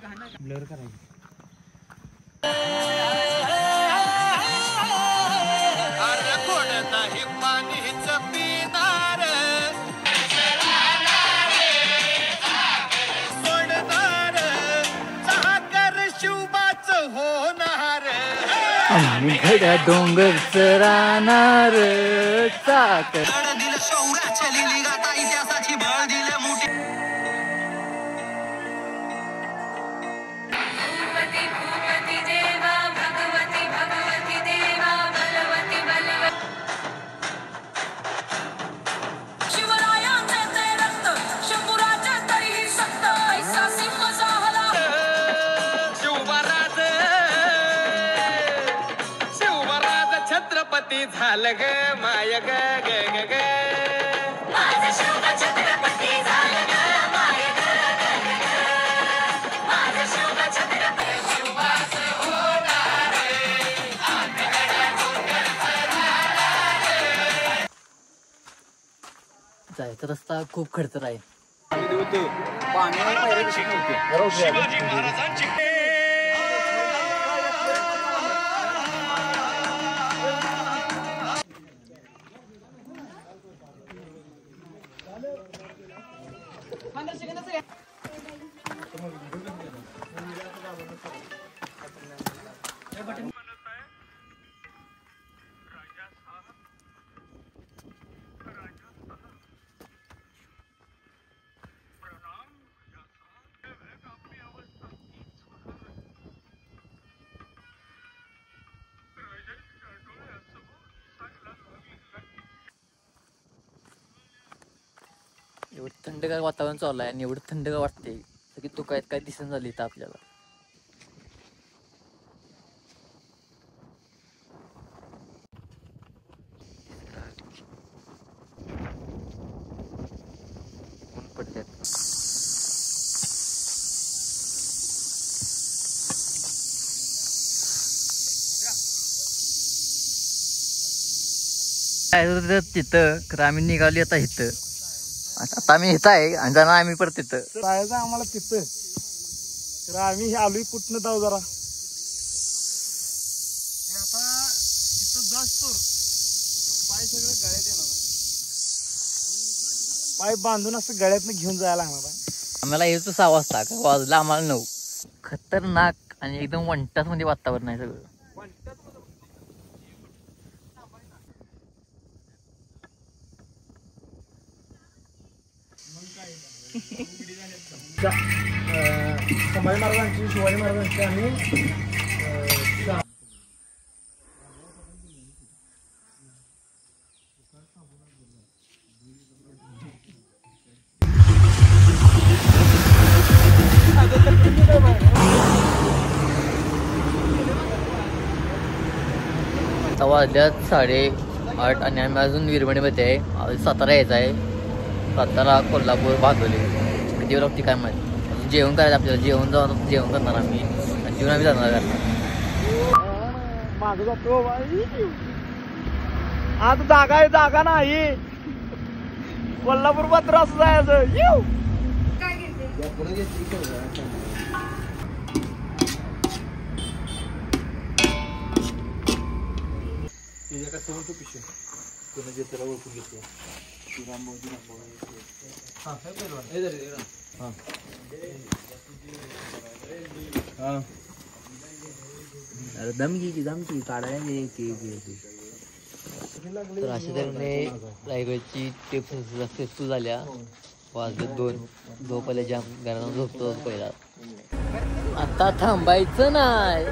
Blur करायचं. आम्ही घड्या डोंगर राहणार चाकर दिलं शौर्याच्या लिली गाता इतिहासाची बळ दिलं मोठी भूपती देवा भगवती देवा बलवती शिवरायांचे ते रक्त शंभूराचे तरीही सक्त ऐसा सिंह जाहला शिवराज छत्रपती झालं ग माय ग ग ग ग माझं शिव छत्रपती झालं ग माय ग ग ग ग माझं शिव छत्रपती शिवाच होणार जायचा रस्ता खूप खडतर आहे. शिवाजी महाराजांची एवढं थंडगार वातावरण चालू आहे आणि एवढं थंडगार वाटते की तो काय दिसून झाली इथं आपल्याला. ऊन पडतात. तिथं खरं आम्ही निघाली आता इथं. आता आम्ही इथं आहे आणि जाणार आम्ही परत तिथं जायचं आम्हाला तिथं. तर आम्ही आलोय कुठनं जाऊ जरा आता तिथं जास्तोर पाय सगळं गळ्यात येणार आहे. पाय बांधून असं गळ्यातनं घेऊन जायला लागणार आहे. आम्हाला यायचं 6 वाजता वाजला आम्हाला 9. खतरनाक आणि एकदम वंटात मध्ये वातावरण आहे सगळं. संभाजी महाराजांची शिवाजी महाराजांची आणि आता वाजल्यात 8:30 आणि आम्ही अजून विरमणीमध्ये आहे. सातारा यायचं आहे. सातारा कोल्हापूर भादोली किती लागते काय माहिती. जेवण करायचं आपल्याला. जेवण करणार आम्ही आणि जेवण आम्ही जाणार मागं जातो. आता जागा नाही. कोल्हापूर पत्र असं जायचं. येऊ ओळखून घेतली. दमकी काढायला. तर अशा तऱ्हेने रायगडची ट्रिप सक्सेसफुल झाल्या. वाजले 2. झोपायला जाम घरात झोपतो पहिला. आता थांबायचं नाही.